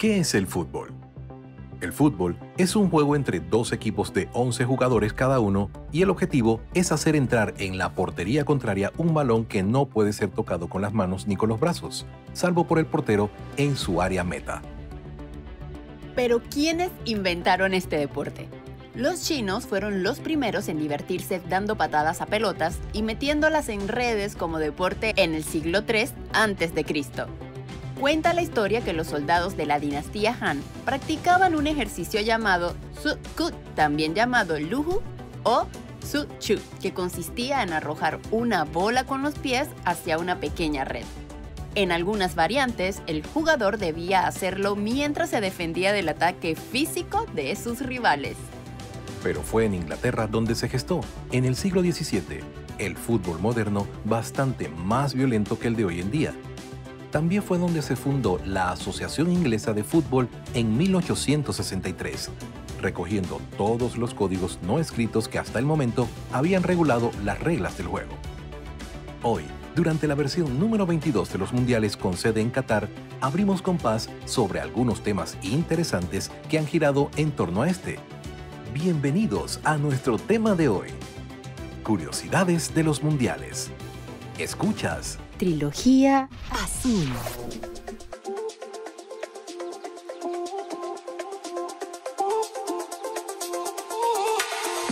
¿Qué es el fútbol? El fútbol es un juego entre dos equipos de 11 jugadores cada uno y el objetivo es hacer entrar en la portería contraria un balón que no puede ser tocado con las manos ni con los brazos, salvo por el portero en su área meta. Pero ¿quiénes inventaron este deporte? Los chinos fueron los primeros en divertirse dando patadas a pelotas y metiéndolas en redes como deporte en el siglo III a.C. Cuenta la historia que los soldados de la dinastía Han practicaban un ejercicio llamado Su Ku, también llamado Luhu o Su Chu, que consistía en arrojar una bola con los pies hacia una pequeña red. En algunas variantes, el jugador debía hacerlo mientras se defendía del ataque físico de sus rivales. Pero fue en Inglaterra donde se gestó, en el siglo XVII, el fútbol moderno bastante más violento que el de hoy en día. También fue donde se fundó la Asociación Inglesa de Fútbol en 1863, recogiendo todos los códigos no escritos que hasta el momento habían regulado las reglas del juego. Hoy, durante la versión número 22 de los mundiales con sede en Qatar, abrimos compás sobre algunos temas interesantes que han girado en torno a este. Bienvenidos a nuestro tema de hoy: curiosidades de los mundiales. Escuchas Trilogía Azul.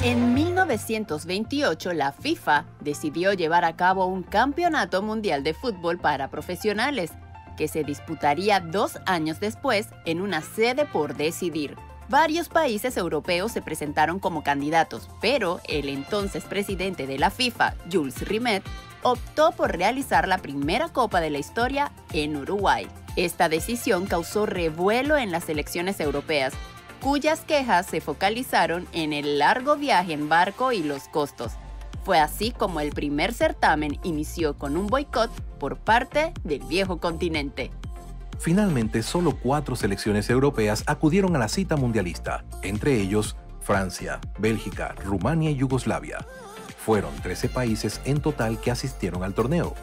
En 1928, la FIFA decidió llevar a cabo un campeonato mundial de fútbol para profesionales, que se disputaría 2 años después en una sede por decidir. Varios países europeos se presentaron como candidatos, pero el entonces presidente de la FIFA, Jules Rimet, optó por realizar la primera Copa de la historia en Uruguay. Esta decisión causó revuelo en las selecciones europeas, cuyas quejas se focalizaron en el largo viaje en barco y los costos. Fue así como el primer certamen inició con un boicot por parte del viejo continente. Finalmente, solo 4 selecciones europeas acudieron a la cita mundialista, entre ellos Francia, Bélgica, Rumania y Yugoslavia. Fueron 13 países en total que asistieron al torneo.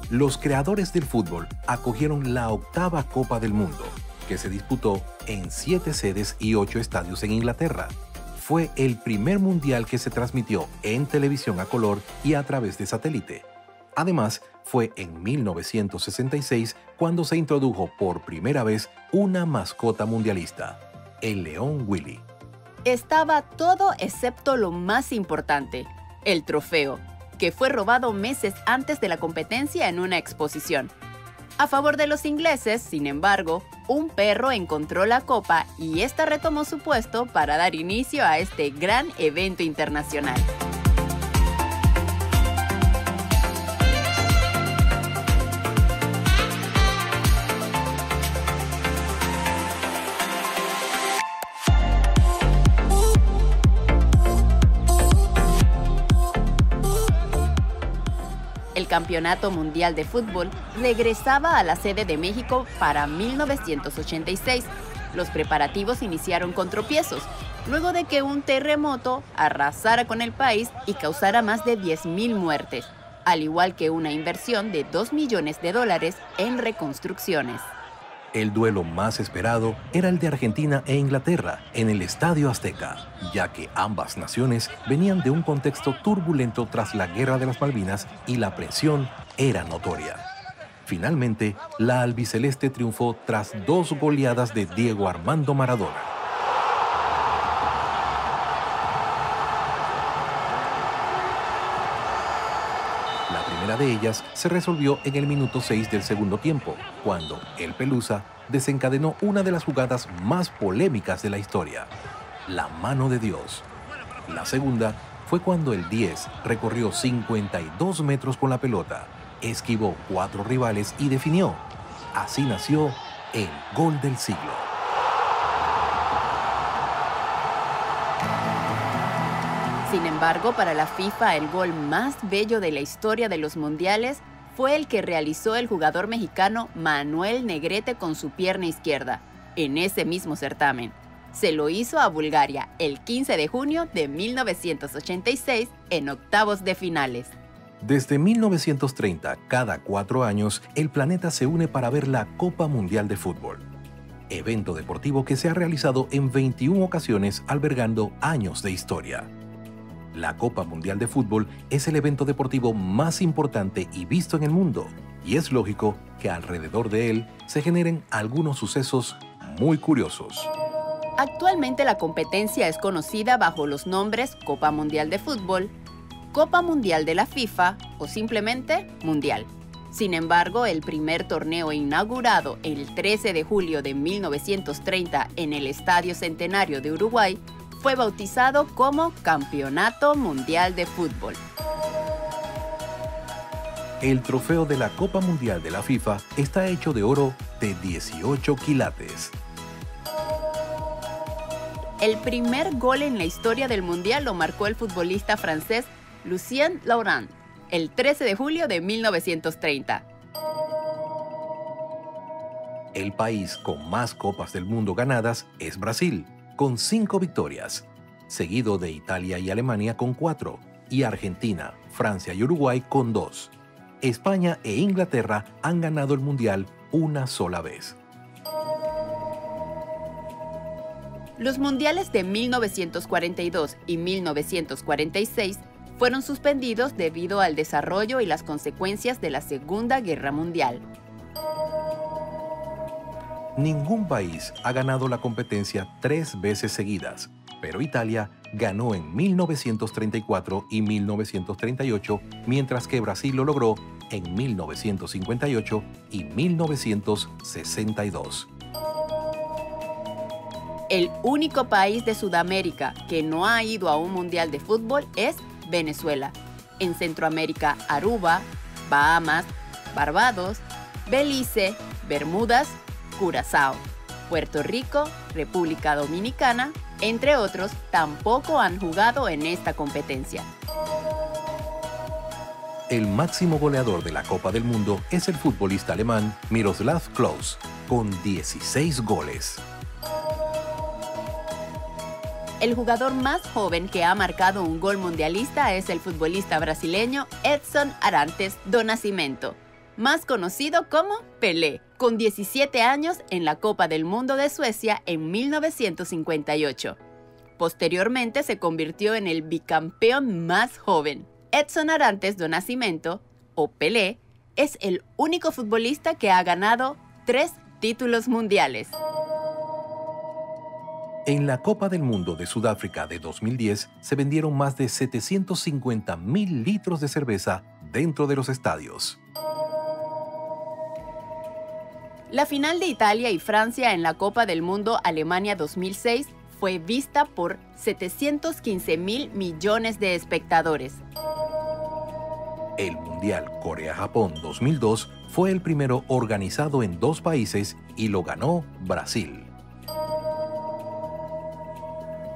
Los creadores del fútbol acogieron la 8ª Copa del Mundo, que se disputó en 7 sedes y 8 estadios en Inglaterra. Fue el primer mundial que se transmitió en televisión a color y a través de satélite. Además, fue en 1966 cuando se introdujo por primera vez una mascota mundialista, el león Willy. Estaba todo excepto lo más importante: el trofeo, que fue robado meses antes de la competencia en una exposición. A favor de los ingleses, sin embargo, un perro encontró la copa y esta retomó su puesto para dar inicio a este gran evento internacional. El Campeonato Mundial de Fútbol regresaba a la sede de México para 1986. Los preparativos iniciaron con tropiezos, luego de que un terremoto arrasara con el país y causara más de 10,000 muertes, al igual que una inversión de $2 millones en reconstrucciones. El duelo más esperado era el de Argentina e Inglaterra en el Estadio Azteca, ya que ambas naciones venían de un contexto turbulento tras la Guerra de las Malvinas y la presión era notoria. Finalmente, la albiceleste triunfó tras 2 goleadas de Diego Armando Maradona. La primera de ellas se resolvió en el minuto 6 del segundo tiempo, cuando el Pelusa desencadenó una de las jugadas más polémicas de la historia: la mano de Dios. La segunda fue cuando el 10 recorrió 52 metros con la pelota, esquivó 4 rivales y definió. Así nació el gol del siglo. Sin embargo, para la FIFA, el gol más bello de la historia de los mundiales fue el que realizó el jugador mexicano Manuel Negrete con su pierna izquierda, en ese mismo certamen. Se lo hizo a Bulgaria el 15 de junio de 1986 en octavos de finales. Desde 1930, cada 4 años, el planeta se une para ver la Copa Mundial de Fútbol. evento deportivo que se ha realizado en 21 ocasiones albergando años de historia. La Copa Mundial de Fútbol es el evento deportivo más importante y visto en el mundo, y es lógico que alrededor de él se generen algunos sucesos muy curiosos. Actualmente la competencia es conocida bajo los nombres Copa Mundial de Fútbol, Copa Mundial de la FIFA o simplemente Mundial. Sin embargo, el primer torneo inaugurado el 13 de julio de 1930 en el Estadio Centenario de Uruguay fue bautizado como Campeonato Mundial de Fútbol. El trofeo de la Copa Mundial de la FIFA está hecho de oro de 18 quilates. El primer gol en la historia del Mundial lo marcó el futbolista francés Lucien Laurent el 13 de julio de 1930. El país con más copas del mundo ganadas es Brasil, con 5 victorias, seguido de Italia y Alemania con 4, y Argentina, Francia y Uruguay con 2. España e Inglaterra han ganado el Mundial una sola vez. Los mundiales de 1942 y 1946 fueron suspendidos debido al desarrollo y las consecuencias de la Segunda Guerra Mundial. Ningún país ha ganado la competencia 3 veces seguidas, pero Italia ganó en 1934 y 1938, mientras que Brasil lo logró en 1958 y 1962. El único país de Sudamérica que no ha ido a un mundial de fútbol es Venezuela. En Centroamérica, Aruba, Bahamas, Barbados, Belice, Bermudas, Curazao, Puerto Rico, República Dominicana, entre otros, tampoco han jugado en esta competencia. El máximo goleador de la Copa del Mundo es el futbolista alemán Miroslav Klose, con 16 goles. El jugador más joven que ha marcado un gol mundialista es el futbolista brasileño Edson Arantes do Nascimento, más conocido como Pelé, con 17 años en la Copa del Mundo de Suecia en 1958. Posteriormente se convirtió en el bicampeón más joven. Edson Arantes do Nascimento, o Pelé, es el único futbolista que ha ganado 3 títulos mundiales. En la Copa del Mundo de Sudáfrica de 2010 se vendieron más de 750.000 litros de cerveza dentro de los estadios. La final de Italia y Francia en la Copa del Mundo Alemania 2006 fue vista por 715.000 millones de espectadores. El Mundial Corea-Japón 2002 fue el primero organizado en 2 países y lo ganó Brasil.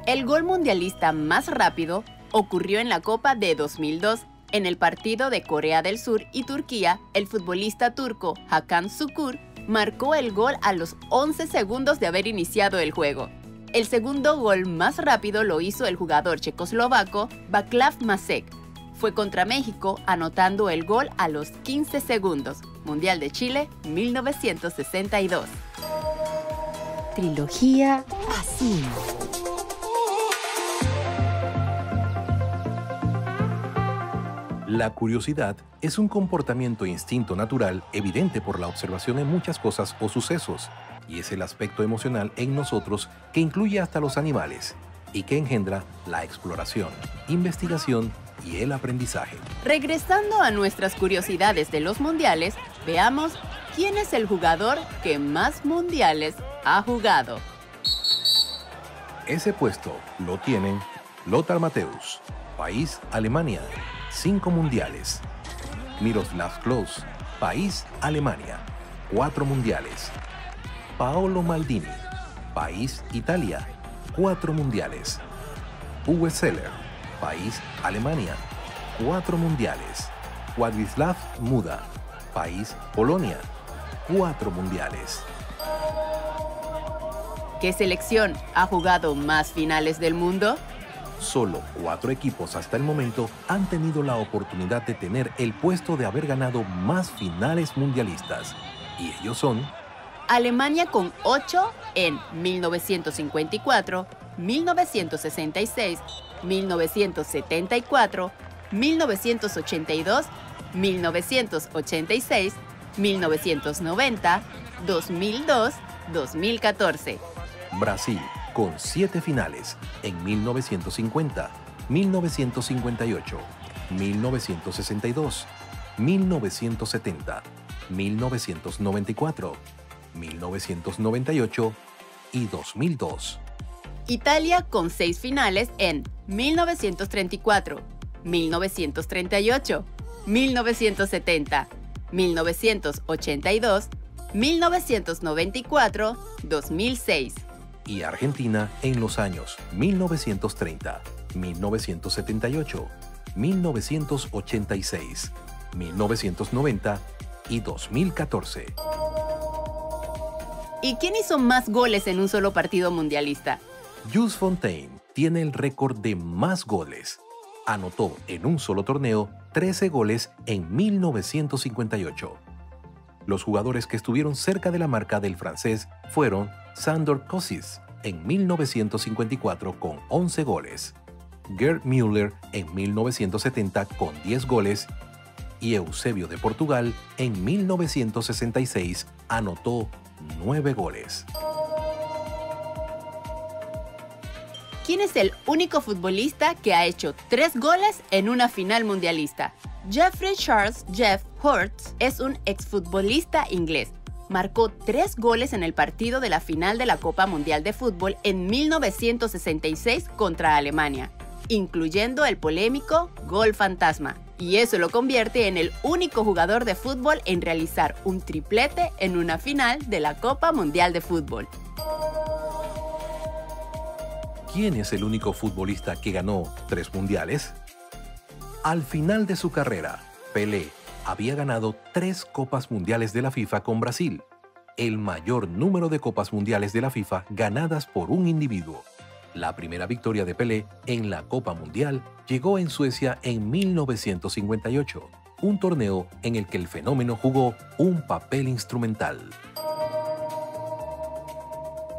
El gol mundialista más rápido ocurrió en la Copa de 2002. En el partido de Corea del Sur y Turquía, el futbolista turco Hakan Şükür marcó el gol a los 11 segundos de haber iniciado el juego. El segundo gol más rápido lo hizo el jugador checoslovaco Václav Mašek. Fue contra México, anotando el gol a los 15 segundos. Mundial de Chile, 1962. Trilogía Así. La curiosidad es un comportamiento e instinto natural evidente por la observación en muchas cosas o sucesos, y es el aspecto emocional en nosotros que incluye hasta los animales y que engendra la exploración, investigación y el aprendizaje. Regresando a nuestras curiosidades de los mundiales, veamos quién es el jugador que más mundiales ha jugado. Ese puesto lo tienen Lothar Matthäus, país Alemania, 5 mundiales. Miroslav Klose, país Alemania, 4 mundiales. Paolo Maldini, país Italia, 4 mundiales. Uwe Seeler, país Alemania, 4 mundiales. Władysław Muda, país Polonia, 4 mundiales. ¿Qué selección ha jugado más finales del mundo? Solo 4 equipos hasta el momento han tenido la oportunidad de tener el puesto de haber ganado más finales mundialistas. Y ellos son Alemania con 8 en 1954, 1966, 1974, 1982, 1986, 1990, 2002, 2014. Brasil, con 7 finales en 1950, 1958, 1962, 1970, 1994, 1998 y 2002. Italia con 6 finales en 1934, 1938, 1970, 1982, 1994, 2006. Y Argentina en los años 1930, 1978, 1986, 1990 y 2014. ¿Y quién hizo más goles en un solo partido mundialista? Jules Fontaine tiene el récord de más goles. Anotó en un solo torneo 13 goles en 1958. Los jugadores que estuvieron cerca de la marca del francés fueron Sándor Kocsis en 1954 con 11 goles, Gerd Müller en 1970 con 10 goles y Eusebio de Portugal en 1966 anotó 9 goles. ¿Quién es el único futbolista que ha hecho 3 goles en una final mundialista? Jeffrey Charles Jeff Hurst es un exfutbolista inglés. Marcó 3 goles en el partido de la final de la Copa Mundial de Fútbol en 1966 contra Alemania, incluyendo el polémico gol fantasma. Y eso lo convierte en el único jugador de fútbol en realizar un triplete en una final de la Copa Mundial de Fútbol. ¿Quién es el único futbolista que ganó 3 mundiales? Al final de su carrera, Pelé había ganado 3 Copas Mundiales de la FIFA con Brasil, el mayor número de Copas Mundiales de la FIFA ganadas por un individuo. La primera victoria de Pelé en la Copa Mundial llegó en Suecia en 1958, un torneo en el que el fenómeno jugó un papel instrumental.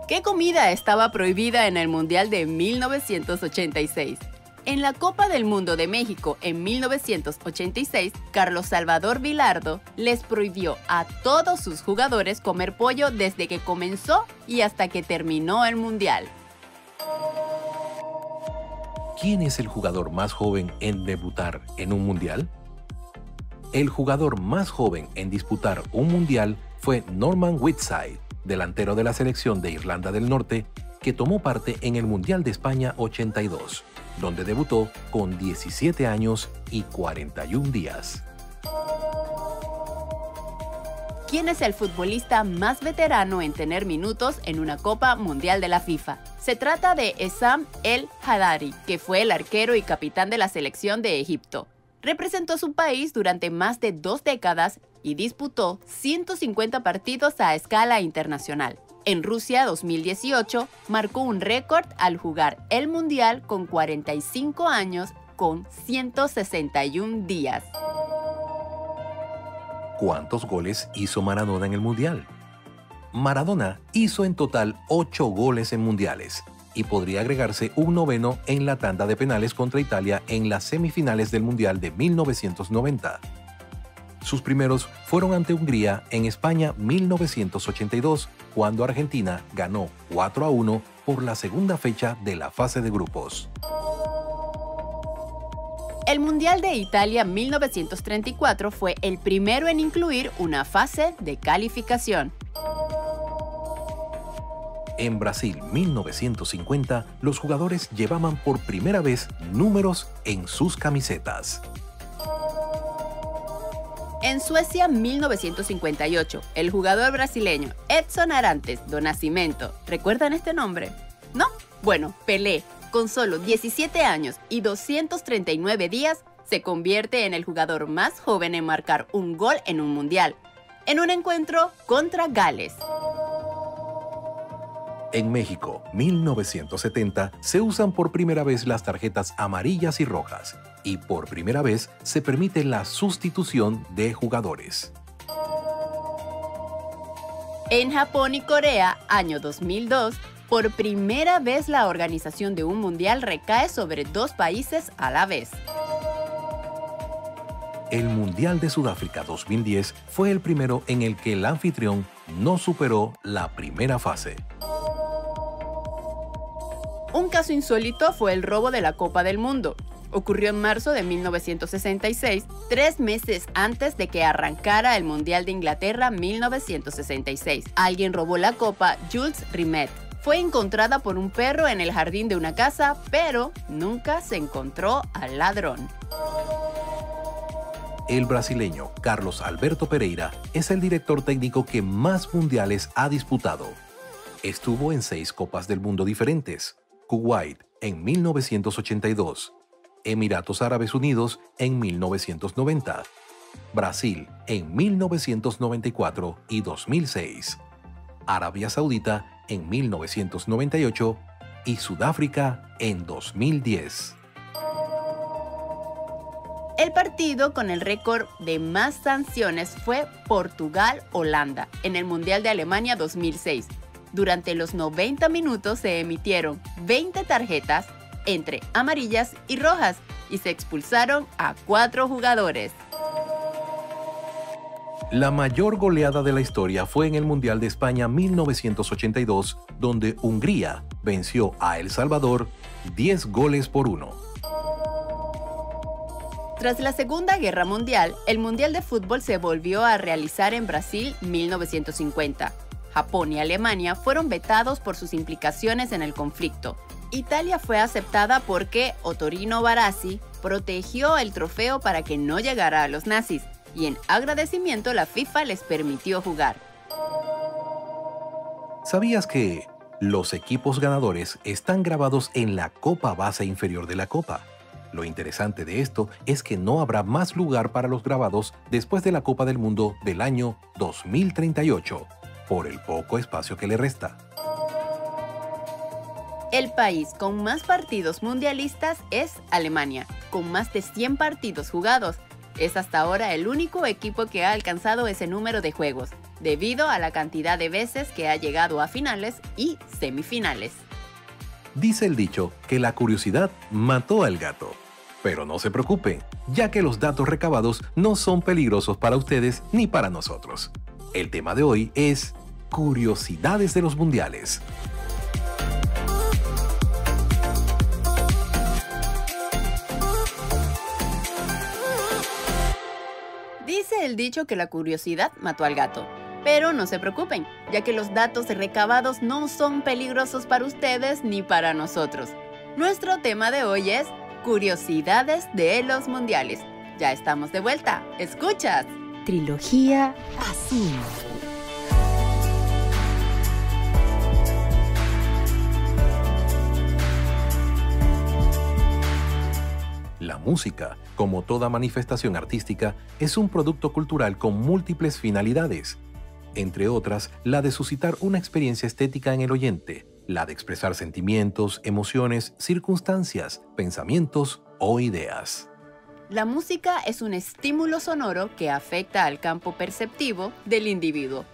¿Qué comida estaba prohibida en el Mundial de 1986? En la Copa del Mundo de México en 1986, Carlos Salvador Vilardo les prohibió a todos sus jugadores comer pollo desde que comenzó y hasta que terminó el Mundial. ¿Quién es el jugador más joven en debutar en un Mundial? El jugador más joven en disputar un Mundial fue Norman Whitside, delantero de la selección de Irlanda del Norte, que tomó parte en el Mundial de España 82, donde debutó con 17 años y 41 días. ¿Quién es el futbolista más veterano en tener minutos en una Copa Mundial de la FIFA? Se trata de Essam El Hadary, que fue el arquero y capitán de la selección de Egipto. Representó a su país durante más de 2 décadas y disputó 150 partidos a escala internacional. En Rusia 2018 marcó un récord al jugar el Mundial con 45 años con 161 días. ¿Cuántos goles hizo Maradona en el Mundial? Maradona hizo en total 8 goles en mundiales y podría agregarse un 9º en la tanda de penales contra Italia en las semifinales del Mundial de 1990. Sus primeros fueron ante Hungría en España 1982, cuando Argentina ganó 4-1 por la segunda fecha de la fase de grupos. El Mundial de Italia 1934 fue el primero en incluir una fase de calificación. En Brasil 1950, los jugadores llevaban por primera vez números en sus camisetas. En Suecia 1958, el jugador brasileño Edson Arantes do Nascimento, ¿recuerdan este nombre? ¿No? Bueno, Pelé, con solo 17 años y 239 días, se convierte en el jugador más joven en marcar un gol en un mundial, en un encuentro contra Gales. En México, 1970, se usan por primera vez las tarjetas amarillas y rojas, y por primera vez se permite la sustitución de jugadores. En Japón y Corea, año 2002, por primera vez la organización de un mundial recae sobre dos países a la vez. El Mundial de Sudáfrica 2010 fue el primero en el que el anfitrión no superó la primera fase. Un caso insólito fue el robo de la Copa del Mundo. Ocurrió en marzo de 1966, 3 meses antes de que arrancara el Mundial de Inglaterra 1966. Alguien robó la copa Jules Rimet. Fue encontrada por un perro en el jardín de una casa, pero nunca se encontró al ladrón. El brasileño Carlos Alberto Pereira es el director técnico que más mundiales ha disputado. Estuvo en 6 Copas del Mundo diferentes: Kuwait en 1982, Emiratos Árabes Unidos en 1990, Brasil en 1994 y 2006, Arabia Saudita en 1998 y Sudáfrica en 2010. El partido con el récord de más sanciones fue Portugal-Holanda en el Mundial de Alemania 2006. Durante los 90 minutos se emitieron 20 tarjetas entre amarillas y rojas y se expulsaron a 4 jugadores. La mayor goleada de la historia fue en el Mundial de España 1982, donde Hungría venció a El Salvador 10-1. Tras la Segunda Guerra Mundial, el Mundial de Fútbol se volvió a realizar en Brasil 1950. Japón y Alemania fueron vetados por sus implicaciones en el conflicto. Italia fue aceptada porque Ottorino Barassi protegió el trofeo para que no llegara a los nazis, y en agradecimiento la FIFA les permitió jugar. ¿Sabías que los equipos ganadores están grabados en la copa base inferior de la copa? Lo interesante de esto es que no habrá más lugar para los grabados después de la Copa del Mundo del año 2038, por el poco espacio que le resta. El país con más partidos mundialistas es Alemania, con más de 100 partidos jugados. Es hasta ahora el único equipo que ha alcanzado ese número de juegos, debido a la cantidad de veces que ha llegado a finales y semifinales. Dice el dicho que la curiosidad mató al gato. Pero no se preocupen, ya que los datos recabados no son peligrosos para ustedes ni para nosotros. El tema de hoy es curiosidades de los mundiales. Dice el dicho que la curiosidad mató al gato. Pero no se preocupen, ya que los datos recabados no son peligrosos para ustedes ni para nosotros. Nuestro tema de hoy es curiosidades de los mundiales. Ya estamos de vuelta. ¿Escuchas? Trilogía Azul. La música, como toda manifestación artística, es un producto cultural con múltiples finalidades. Entre otras, la de suscitar una experiencia estética en el oyente, la de expresar sentimientos, emociones, circunstancias, pensamientos o ideas. La música es un estímulo sonoro que afecta al campo perceptivo del individuo.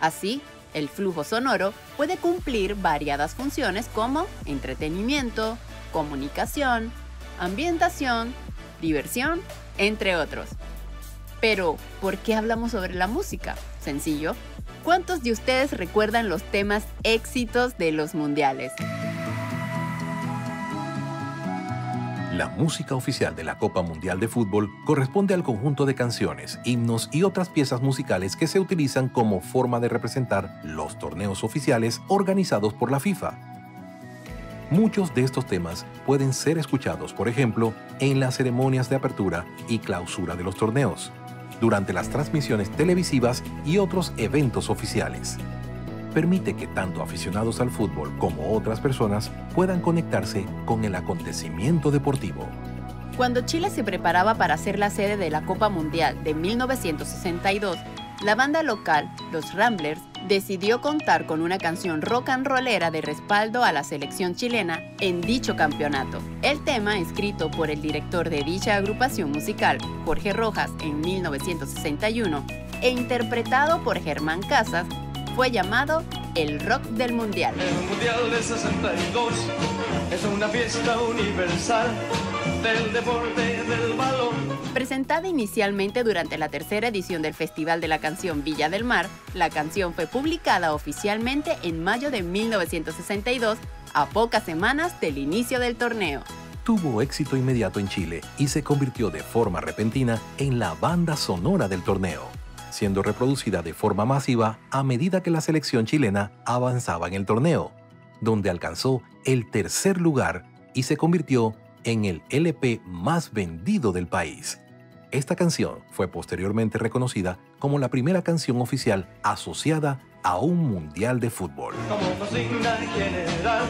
Así, el flujo sonoro puede cumplir variadas funciones como entretenimiento, comunicación, ambientación, diversión, entre otros. Pero, ¿por qué hablamos sobre la música? Sencillo. ¿Cuántos de ustedes recuerdan los temas éxitos de los mundiales? La música oficial de la Copa Mundial de Fútbol corresponde al conjunto de canciones, himnos y otras piezas musicales que se utilizan como forma de representar los torneos oficiales organizados por la FIFA. Muchos de estos temas pueden ser escuchados, por ejemplo, en las ceremonias de apertura y clausura de los torneos, durante las transmisiones televisivas y otros eventos oficiales. Permite que tanto aficionados al fútbol como otras personas puedan conectarse con el acontecimiento deportivo. Cuando Chile se preparaba para ser la sede de la Copa Mundial de 1962, la banda local, los Ramblers, decidió contar con una canción rock and rollera de respaldo a la selección chilena en dicho campeonato. El tema, escrito por el director de dicha agrupación musical, Jorge Rojas, en 1961, e interpretado por Germán Casas, fue llamado el rock del mundial. El mundial de 62 es una fiesta universal del deporte del balón. Presentada inicialmente durante la tercera edición del Festival de la Canción Villa del Mar, la canción fue publicada oficialmente en mayo de 1962, a pocas semanas del inicio del torneo. Tuvo éxito inmediato en Chile y se convirtió de forma repentina en la banda sonora del torneo, siendo reproducida de forma masiva a medida que la selección chilena avanzaba en el torneo, donde alcanzó el tercer lugar y se convirtió en el LP más vendido del país. Esta canción fue posteriormente reconocida como la primera canción oficial asociada a un mundial de fútbol. Como consigna general,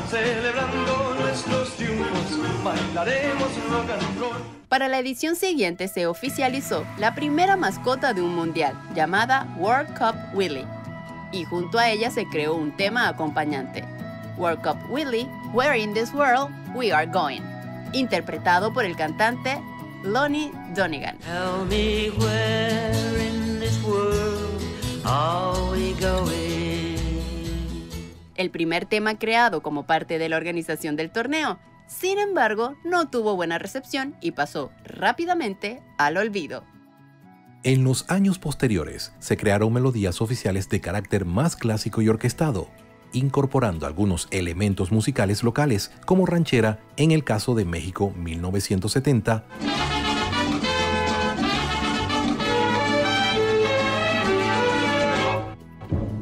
celebrando nuestros triunfos, bailaremos rock and roll. Para la edición siguiente se oficializó la primera mascota de un mundial, llamada World Cup Willie, y junto a ella se creó un tema acompañante, World Cup Willie, Where in this world we are going, interpretado por el cantante Lonnie Donegan. Tell me where in this world are we going? El primer tema creado como parte de la organización del torneo. Sin embargo, no tuvo buena recepción y pasó rápidamente al olvido. En los años posteriores se crearon melodías oficiales de carácter más clásico y orquestado, incorporando algunos elementos musicales locales como ranchera en el caso de México 1970,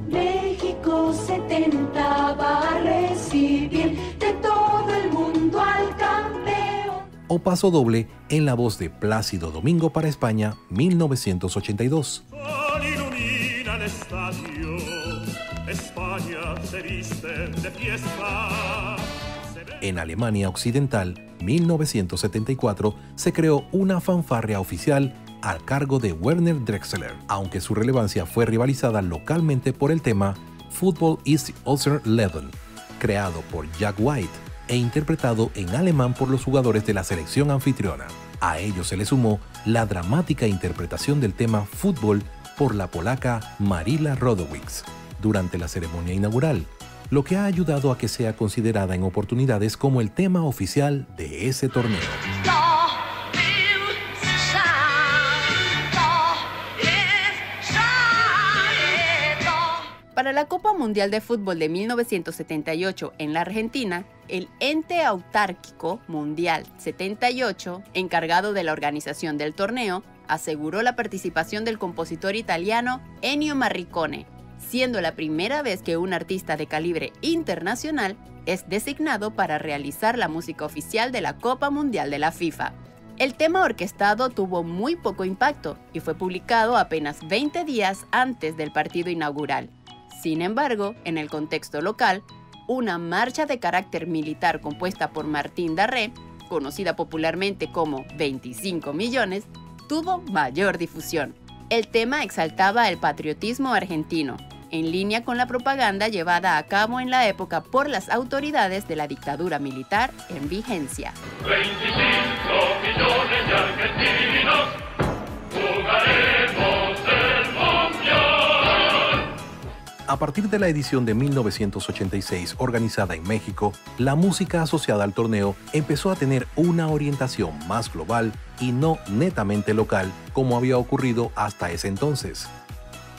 México 70 va a recibir de todo el mundo al campeón. o Paso Doble en la voz de Plácido Domingo para España 1982. Sol ilumina el estadio, España se viste de fiesta. En Alemania Occidental 1974 se creó una fanfarria oficial al cargo de Werner Drexler, aunque su relevancia fue rivalizada localmente por el tema Football is Unser Leben, creado por Jack White e interpretado en alemán por los jugadores de la selección anfitriona. A ello se le sumó la dramática interpretación del tema Fútbol por la polaca Maryla Rodowicz durante la ceremonia inaugural, lo que ha ayudado a que sea considerada en oportunidades como el tema oficial de ese torneo. Para la Copa Mundial de Fútbol de 1978 en la Argentina, el ente autárquico Mundial 78, encargado de la organización del torneo, aseguró la participación del compositor italiano Ennio Morricone, siendo la primera vez que un artista de calibre internacional es designado para realizar la música oficial de la Copa Mundial de la FIFA. El tema orquestado tuvo muy poco impacto y fue publicado apenas 20 días antes del partido inaugural. Sin embargo, en el contexto local, una marcha de carácter militar compuesta por Martín Darré, conocida popularmente como 25 millones, tuvo mayor difusión. El tema exaltaba el patriotismo argentino, en línea con la propaganda llevada a cabo en la época por las autoridades de la dictadura militar en vigencia. 25 millones de argentinos jugaremos el mundial. A partir de la edición de 1986 organizada en México, la música asociada al torneo empezó a tener una orientación más global y no netamente local como había ocurrido hasta ese entonces.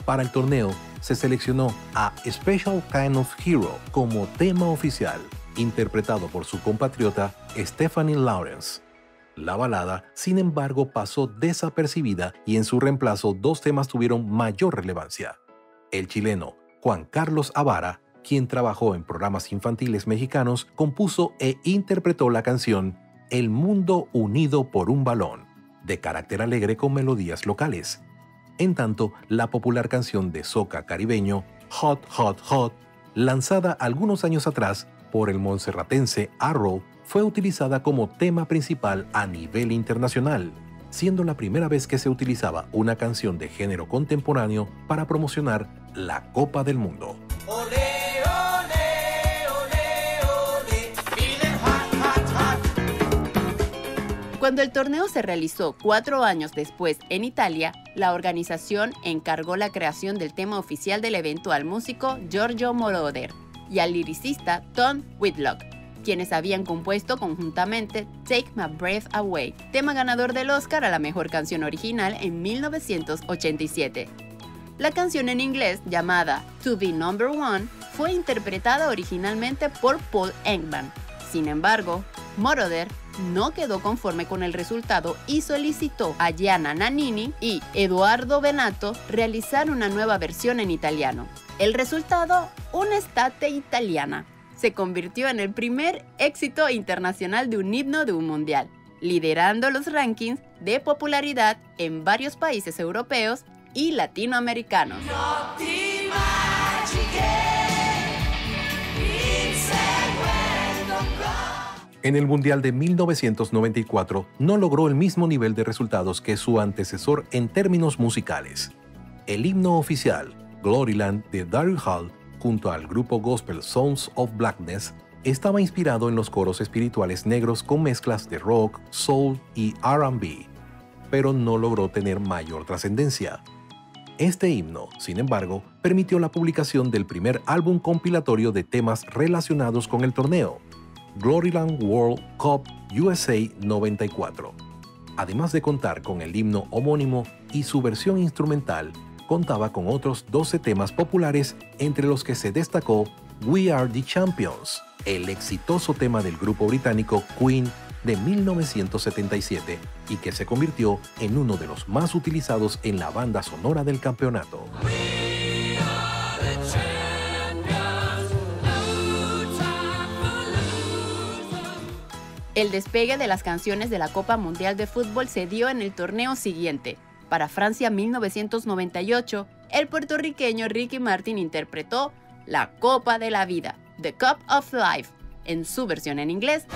Para el torneo se seleccionó a Special Kind of Hero como tema oficial, interpretado por su compatriota Stephanie Lawrence. La balada, sin embargo, pasó desapercibida y en su reemplazo dos temas tuvieron mayor relevancia. El chileno Juan Carlos Avara, quien trabajó en programas infantiles mexicanos, compuso e interpretó la canción El Mundo Unido por un Balón, de carácter alegre con melodías locales. En tanto, la popular canción de soca caribeño Hot Hot Hot, lanzada algunos años atrás por el monserratense Arrow, fue utilizada como tema principal a nivel internacional, siendo la primera vez que se utilizaba una canción de género contemporáneo para promocionar la Copa del Mundo. Cuando el torneo se realizó 4 años después en Italia, la organización encargó la creación del tema oficial del evento al músico Giorgio Moroder y al liricista Tom Whitlock, quienes habían compuesto conjuntamente Take My Breath Away, tema ganador del Oscar a la mejor canción original en 1987. La canción en inglés, llamada To Be Number One, fue interpretada originalmente por Paul Englund. Sin embargo, Moroder no quedó conforme con el resultado y solicitó a Gianna Nannini y Edoardo Bennato realizar una nueva versión en italiano. El resultado, una estate italiana, se convirtió en el primer éxito internacional de un himno de un mundial, liderando los rankings de popularidad en varios países europeos y latinoamericanos. En el Mundial de 1994 no logró el mismo nivel de resultados que su antecesor en términos musicales. El himno oficial, Gloryland de Daryl Hall, junto al grupo gospel Sons of Blackness, estaba inspirado en los coros espirituales negros con mezclas de rock, soul y R&B, pero no logró tener mayor trascendencia. Este himno, sin embargo, permitió la publicación del primer álbum compilatorio de temas relacionados con el torneo, Gloryland World Cup USA 94. Además de contar con el himno homónimo y su versión instrumental, contaba con otros 12 temas populares, entre los que se destacó We Are the Champions, el exitoso tema del grupo británico Queen de 1977 y que se convirtió en uno de los más utilizados en la banda sonora del campeonato. El despegue de las canciones de la Copa Mundial de Fútbol se dio en el torneo siguiente. Para Francia 1998, el puertorriqueño Ricky Martin interpretó La Copa de la Vida, The Cup of Life, en su versión en inglés.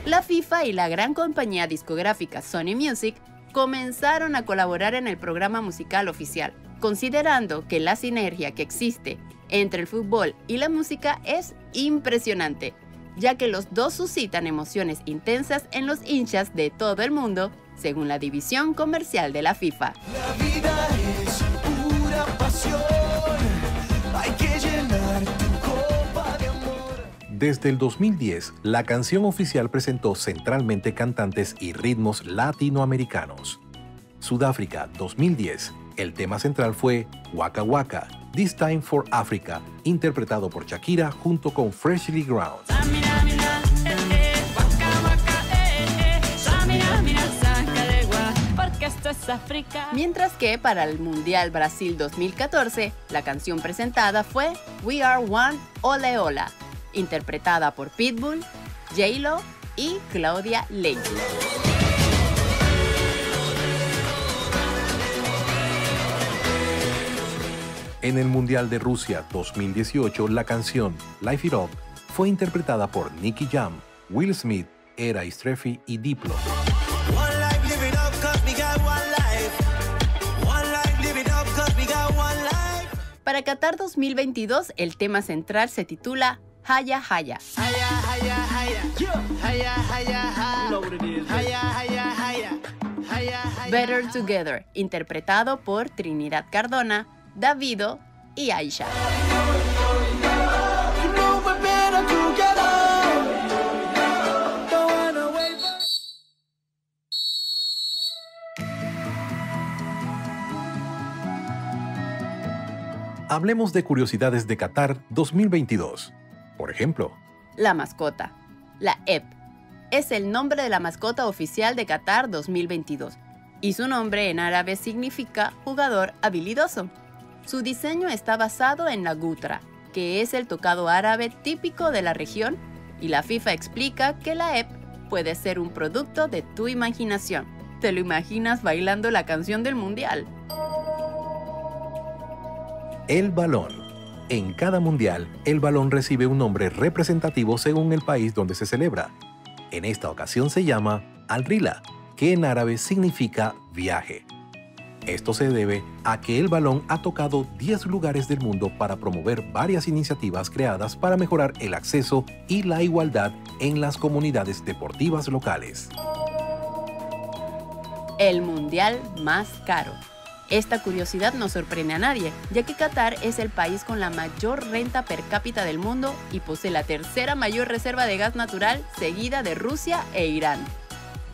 La FIFA y la gran compañía discográfica Sony Music comenzaron a colaborar en el programa musical oficial, considerando que la sinergia que existe entre el fútbol y la música es impresionante, ya que los dos suscitan emociones intensas en los hinchas de todo el mundo, según la división comercial de la FIFA. La vida es pura pasión, hay que llenar tu copa de amor. Desde el 2010, la canción oficial presentó centralmente cantantes y ritmos latinoamericanos. Sudáfrica 2010, el tema central fue Waka Waka, This Time for Africa, interpretado por Shakira junto con Freshly Ground. Mientras que para el Mundial Brasil 2014, la canción presentada fue We Are One Ole Ola, interpretada por Pitbull, J-Lo y Claudia Leite. En el Mundial de Rusia 2018, la canción Life It Up fue interpretada por Nicky Jam, Will Smith, Era Istrefi y Diplo. Para Qatar 2022, el tema central se titula Haya Haya. Better Together, interpretado por Trinidad Cardona, Davido y Aisha. Hablemos de curiosidades de Qatar 2022. Por ejemplo, la mascota. La EP es el nombre de la mascota oficial de Qatar 2022 y su nombre en árabe significa jugador habilidoso. Su diseño está basado en la gutra, que es el tocado árabe típico de la región, y la FIFA explica que la EP puede ser un producto de tu imaginación. ¿Te lo imaginas bailando la canción del Mundial? el balón. En cada mundial, el balón recibe un nombre representativo según el país donde se celebra. En esta ocasión se llama Al-Rihla, que en árabe significa viaje. Esto se debe a que el balón ha tocado 10 lugares del mundo para promover varias iniciativas creadas para mejorar el acceso y la igualdad en las comunidades deportivas locales. El mundial más caro. Esta curiosidad no sorprende a nadie, ya que Qatar es el país con la mayor renta per cápita del mundo y posee la tercera mayor reserva de gas natural, seguida de Rusia e Irán.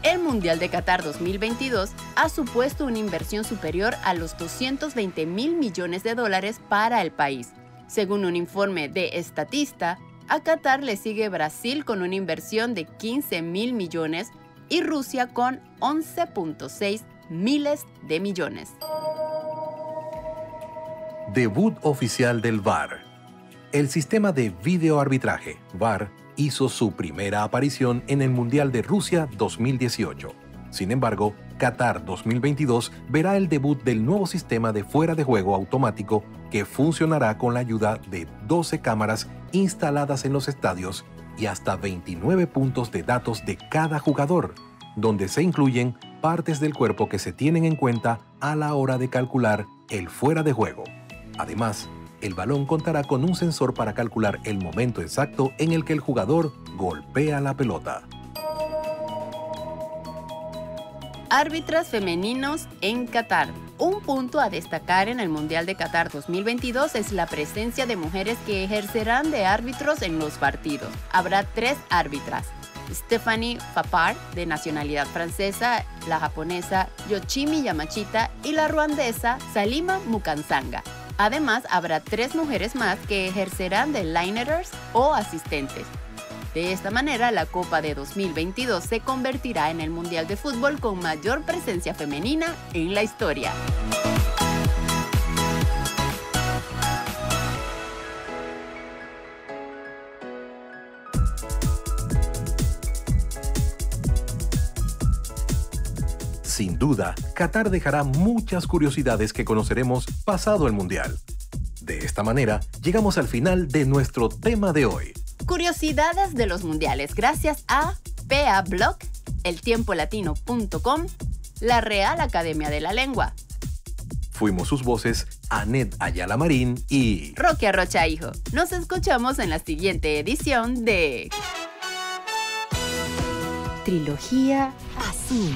El Mundial de Qatar 2022 ha supuesto una inversión superior a los 220.000 millones de dólares para el país. Según un informe de Statista, a Qatar le sigue Brasil con una inversión de 15.000 millones y Rusia con 11.6 miles de millones. Debut oficial del VAR. El sistema de videoarbitraje, VAR, hizo su primera aparición en el Mundial de Rusia 2018. Sin embargo, Qatar 2022 verá el debut del nuevo sistema de fuera de juego automático que funcionará con la ayuda de 12 cámaras instaladas en los estadios y hasta 29 puntos de datos de cada jugador, donde se incluyen partes del cuerpo que se tienen en cuenta a la hora de calcular el fuera de juego. Además, el balón contará con un sensor para calcular el momento exacto en el que el jugador golpea la pelota. Árbitras femeninos en Qatar. Un punto a destacar en el Mundial de Qatar 2022 es la presencia de mujeres que ejercerán de árbitros en los partidos. Habrá 3 árbitras: Stephanie Papard, de nacionalidad francesa, la japonesa Yoshimi Yamashita y la ruandesa Salima Mukansanga. Además, habrá 3 mujeres más que ejercerán de linetters o asistentes. De esta manera, la Copa de 2022 se convertirá en el Mundial de Fútbol con mayor presencia femenina en la historia. Sin duda, Qatar dejará muchas curiosidades que conoceremos pasado el Mundial. De esta manera, llegamos al final de nuestro tema de hoy. Curiosidades de los mundiales gracias a PA Blog, eltiempolatino.com, la Real Academia de la Lengua. Fuimos sus voces Anet Ayala Marín y Roque Arrocha Hijo. Nos escuchamos en la siguiente edición de Trilogía Azul.